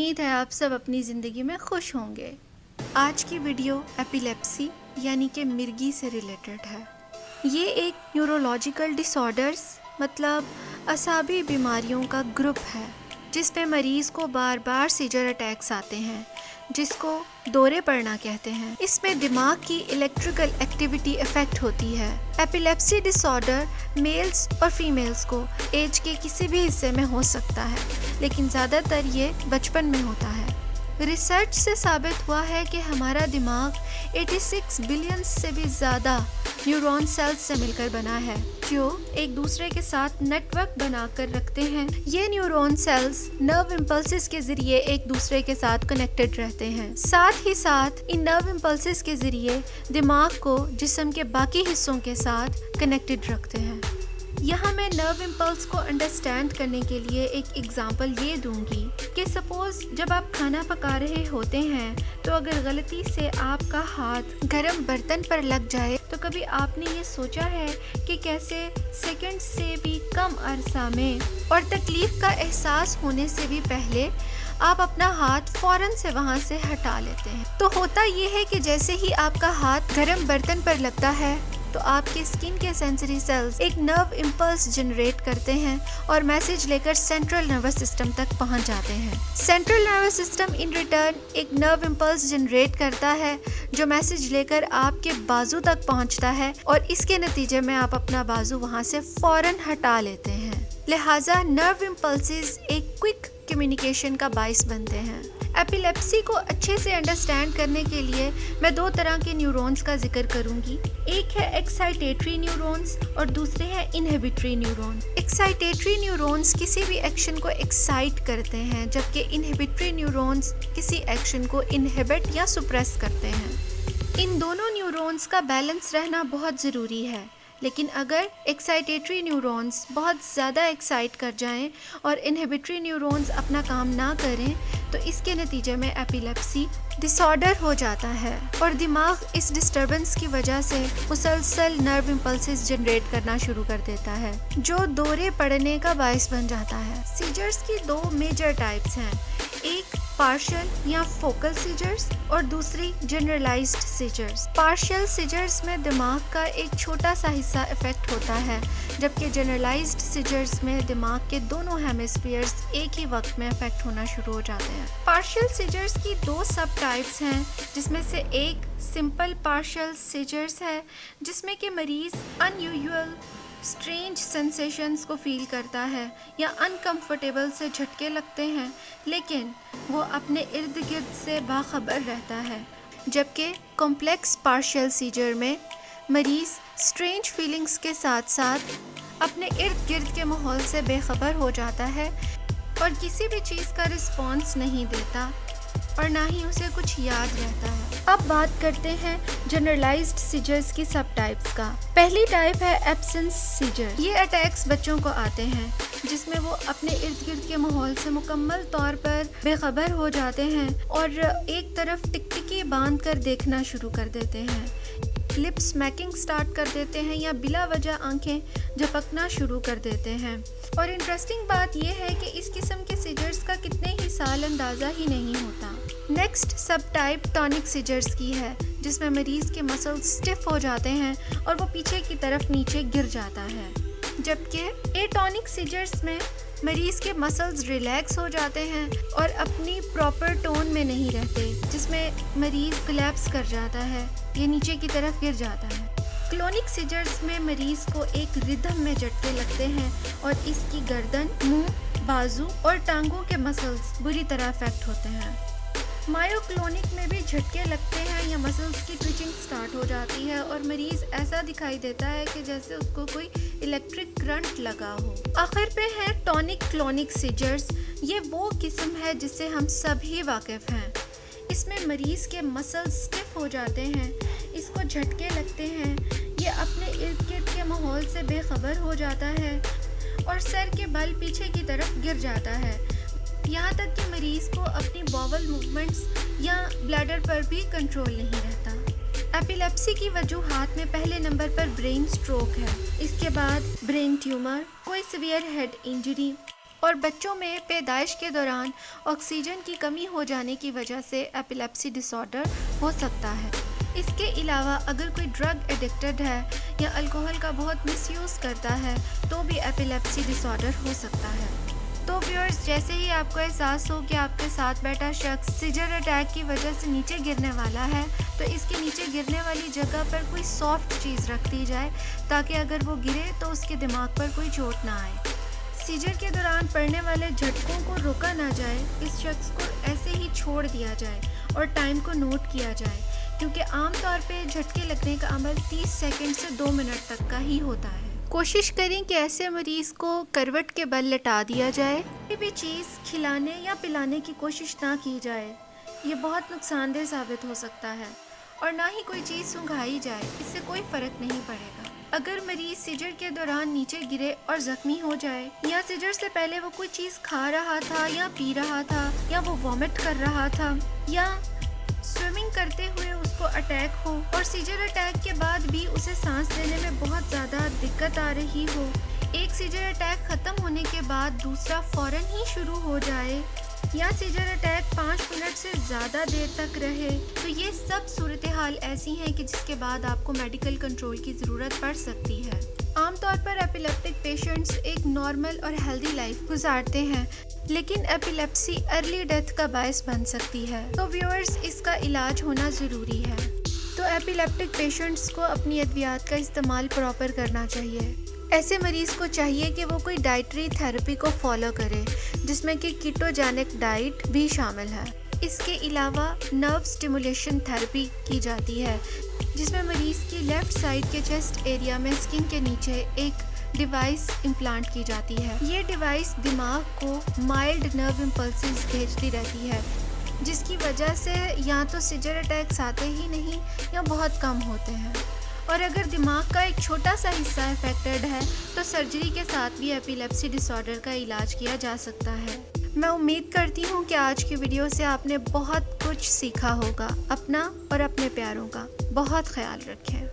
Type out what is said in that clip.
امید ہے آپ سب اپنی زندگی میں خوش ہوں گے۔ آج کی ویڈیو ایپیلیپسی یعنی کہ مرگی سے ریلیٹڈ ہے۔ یہ ایک نیورولوجیکل ڈس آرڈرز مطلب اعصابی بیماریوں کا گروپ ہے جس میں مریض کو بار بار سیجر اٹیکس آتے ہیں، جس کو دورے پڑنا کہتے ہیں۔ اس میں دماغ کی الیکٹریکل ایکٹیویٹی افیکٹ ہوتی ہے۔ ایپیلیپسی ڈس آرڈر میلز اور فیمیلز کو ایج کے کسی بھی حصے میں ہو سکتا ہے، لیکن زیادہ تر یہ بچپن میں ہوتا ہے۔ ریسرچ سے ثابت ہوا ہے کہ ہمارا دماغ 86 بلین سے بھی زیادہ نیورون سیلز سے مل کر بنا ہے، جو ایک دوسرے کے ساتھ نیٹ ورک بنا کر رکھتے ہیں۔ یہ نیورون سیلز نرو امپلسز کے ذریعے ایک دوسرے کے ساتھ کنیکٹڈ رہتے ہیں۔ ساتھ ہی ساتھ ان نرو امپلسز کے ذریعے دماغ کو جسم کے باقی حصوں کے ساتھ کنیکٹڈ رکھتے ہیں۔ یہاں میں نرو امپلس کو انڈرسٹینڈ کرنے کے لیے ایک ایگزامپل یہ دوں گی کہ سپوز جب آپ کھانا پکا رہے ہوتے ہیں تو اگر غلطی سے آپ کا ہاتھ گرم برتن پر لگ جائے تو کبھی آپ نے یہ سوچا ہے کہ کیسے سیکنڈ سے بھی کم عرصہ میں اور تکلیف کا احساس ہونے سے بھی پہلے آپ اپنا ہاتھ فوراً سے وہاں سے ہٹا لیتے ہیں۔ تو ہوتا یہ ہے کہ جیسے ہی آپ کا ہاتھ گرم برتن پر لگتا ہے تو آپ کے اسکن کے سینسری سیلز ایک نرو امپلس جنریٹ کرتے ہیں اور میسج لے کر سینٹرل نروس سسٹم تک پہنچ جاتے ہیں۔ Central nervous system in return ایک نرو امپلس جنریٹ کرتا ہے جو میسج لے کر آپ کے بازو تک پہنچتا ہے اور اس کے نتیجے میں آپ اپنا بازو وہاں سے فوراً ہٹا لیتے ہیں۔ لہٰذا نرو امپلسز ایک کوئک کمیونیکیشن کا باعث بنتے ہیں۔ ایپیلیپسی کو اچھے سے انڈرسٹینڈ کرنے کے لیے میں دو طرح کے نیورونز کا ذکر کروں گی۔ ایک ہے ایکسائٹیٹری نیورونز اور دوسرے ہیں انہیبیٹری نیورون۔ ایکسائٹیٹری نیورونز کسی بھی ایکشن کو ایکسائٹ کرتے ہیں، جبکہ انہیبیٹری نیورونز کسی ایکشن کو انہیبٹ یا سپریس کرتے ہیں۔ ان دونوں نیورونز کا بیلنس رہنا بہت ضروری ہے، لیکن اگر ایکسائٹیٹری نیورونز بہت زیادہ ایکسائٹ کر جائیں اور انہیبیٹری نیورونز اپنا کام نہ کریں تو اس کے نتیجے میں ایپیلیپسی ڈس آرڈر ہو جاتا ہے اور دماغ اس ڈسٹربنس کی وجہ سے مسلسل نرو امپلسز جنریٹ کرنا شروع کر دیتا ہے، جو دورے پڑنے کا باعث بن جاتا ہے۔ سیجرز کی دو میجر ٹائپس ہیں، ایک پارشل یا فوکل سیجرز اور دوسری جنرلائزڈ سیجرز۔ پارشل سیجرز میں دماغ کا ایک چھوٹا سا حصہ افیکٹ ہوتا ہے، جبکہ جنرلائزڈ سیجرز میں دماغ کے دونوں ہیمسفیئرز ایک ہی وقت میں افیکٹ ہونا شروع ہو جاتے ہیں۔ پارشل سیجرز کی دو سب ٹائپس ہیں، جس میں سے ایک سمپل پارشل سیجرز ہے جس میں کہ مریض ان یوزول اسٹرینج سینسیشنز کو فیل کرتا ہے یا انکمفرٹیبل سے جھٹکے لگتے ہیں، لیکن وہ اپنے ارد گرد سے باخبر رہتا ہے۔ جبکہ کمپلیکس پارشل سیجر میں مریض اسٹرینج فیلنگز کے ساتھ ساتھ اپنے ارد گرد کے ماحول سے بے خبر ہو جاتا ہے اور کسی بھی چیز کا رسپانس نہیں دیتا اور نہ ہی اسے کچھ یاد رہتا ہے۔ اب بات کرتے ہیں جنرلائزڈ سیجرز کی سب ٹائپس کا۔ پہلی ٹائپ ہے ایبسنس سیجر۔ یہ اٹیکس بچوں کو آتے ہیں جس میں وہ اپنے ارد گرد کے ماحول سے مکمل طور پر بے خبر ہو جاتے ہیں اور ایک طرف ٹکٹکی باندھ کر دیکھنا شروع کر دیتے ہیں، لپ اسمیکنگ سٹارٹ کر دیتے ہیں یا بلا وجہ آنکھیں جھپکنا شروع کر دیتے ہیں۔ اور انٹرسٹنگ بات یہ ہے کہ اس قسم کے سیجرز کا کتنے ہی سال اندازہ ہی نہیں ہوتا۔ نیکسٹ سب ٹائپ ٹونک سیجرز کی ہے، جس میں مریض کے مسلز سٹف ہو جاتے ہیں اور وہ پیچھے کی طرف نیچے گر جاتا ہے، جبکہ ایٹونک سیجرز میں مریض کے مسلز ریلیکس ہو جاتے ہیں اور اپنی پراپر ٹون میں نہیں رہتے، جس میں مریض کولیپس کر جاتا ہے یا نیچے کی طرف گر جاتا ہے۔ کلونک سیجرز میں مریض کو ایک ردھم میں جھٹکے لگتے ہیں اور اس کی گردن، منہ، بازو اور ٹانگوں کے مسلز بری طرح افیکٹ ہوتے ہیں۔ مایو کلونک میں بھی جھٹکے لگتے ہیں یا مسلز کی ٹویچنگ سٹارٹ ہو جاتی ہے اور مریض ایسا دکھائی دیتا ہے کہ جیسے اس کو کوئی الیکٹرک کرنٹ لگا ہو۔ آخر پہ ہے ٹونک کلونک سیجرز۔ یہ وہ قسم ہے جس سے ہم سبھی واقف ہیں۔ اس میں مریض کے مسلز سٹف ہو جاتے ہیں، اس کو جھٹکے لگتے ہیں، یہ اپنے ارد گرد کے ماحول سے بے خبر ہو جاتا ہے اور سر کے بل پیچھے کی طرف گر جاتا ہے، یہاں تک کہ مریض کو اپنی باول موومنٹس یا بلیڈر پر بھی کنٹرول نہیں رہتا۔ ایپیلیپسی کی وجوہات میں پہلے نمبر پر برین سٹروک ہے، اس کے بعد برین ٹیومر، کوئی سیویئر ہیڈ انجری، اور بچوں میں پیدائش کے دوران آکسیجن کی کمی ہو جانے کی وجہ سے ایپیلیپسی ڈس آرڈر ہو سکتا ہے۔ اس کے علاوہ اگر کوئی ڈرگ ایڈکٹڈ ہے یا الکوہل کا بہت مس یوز کرتا ہے تو بھی ایپیلیپسی ڈس آرڈر ہو سکتا ہے۔ تو ویورز، جیسے ہی آپ کو احساس ہو کہ آپ کے ساتھ بیٹھا شخص سیجر اٹیک کی وجہ سے نیچے گرنے والا ہے تو اس کے نیچے گرنے والی جگہ پر کوئی سافٹ چیز رکھ دی جائے تاکہ اگر وہ گرے تو اس کے دماغ پر کوئی چوٹ نہ آئے۔ سیجر کے دوران پڑنے والے جھٹکوں کو روکا نہ جائے، اس شخص کو ایسے ہی چھوڑ دیا جائے اور ٹائم کو نوٹ کیا جائے، کیونکہ عام طور پہ جھٹکے لگنے کا عمل 30 سیکنڈ سے 2 منٹ تک کا ہی ہوتا ہے۔ کوشش کریں کہ ایسے مریض کو کروٹ کے بل لٹا دیا جائے۔ کوئی بھی چیز کھلانے یا پلانے کی کوشش نہ کی جائے، یہ بہت نقصان دہ ثابت ہو سکتا ہے، اور نہ ہی کوئی چیز سنگھائی جائے، اس سے کوئی فرق نہیں پڑے گا۔ اگر مریض سیجر کے دوران نیچے گرے اور زخمی ہو جائے، یا سیجر سے پہلے وہ کوئی چیز کھا رہا تھا یا پی رہا تھا، یا وہ وامٹ کر رہا تھا، یا سوئمنگ کرتے ہوئے اس کو اٹیک ہو، اور سیجر اٹیک کے بعد بھی اسے سانس لینے میں بہت زیادہ دقت آ رہی ہو، ایک سیجر اٹیک ختم ہونے کے بعد دوسرا فوراً ہی شروع ہو جائے، یا سیجر اٹیک 5 منٹ سے زیادہ دیر تک رہے، تو یہ سب صورتحال ایسی ہیں کہ جس کے بعد آپ کو میڈیکل کنٹرول کی ضرورت پڑ سکتی ہے۔ عام طور پر ایپیلیپٹک پیشنٹس ایک نارمل اور ہیلدی لائف گزارتے ہیں، لیکن ایپیلیپسی ارلی ڈیتھ کا باعث بن سکتی ہے، تو ویورز، اس کا علاج ہونا ضروری ہے۔ تو ایپیلیپٹک پیشنٹس کو اپنی ادویات کا استعمال پراپر کرنا چاہیے۔ ایسے مریض کو چاہیے کہ وہ کوئی ڈائٹری تھراپی کو فالو کرے، جس میں کہ کیٹوجینک ڈائٹ بھی شامل ہے۔ اس کے علاوہ نرو سٹیمولیشن تھراپی کی جاتی ہے، جس میں مریض کی لیفٹ سائڈ کے چیسٹ ایریا میں اسکن کے نیچے ایک ڈیوائس امپلانٹ کی جاتی ہے۔ یہ ڈیوائس دماغ کو مائلڈ نرو امپلسز بھیجتی رہتی ہے، جس کی وجہ سے یا تو سیجر اٹیکس آتے ہی نہیں یا بہت کم ہوتے ہیں، اور اگر دماغ کا ایک چھوٹا سا حصہ افیکٹڈ ہے تو سرجری کے ساتھ بھی ایپیلیپسی ڈس آرڈر کا علاج کیا جا سکتا ہے۔ میں امید کرتی ہوں کہ آج کی ویڈیو سے آپ نے بہت کچھ سیکھا ہوگا۔ اپنا اور اپنے پیاروں کا بہت خیال رکھیں۔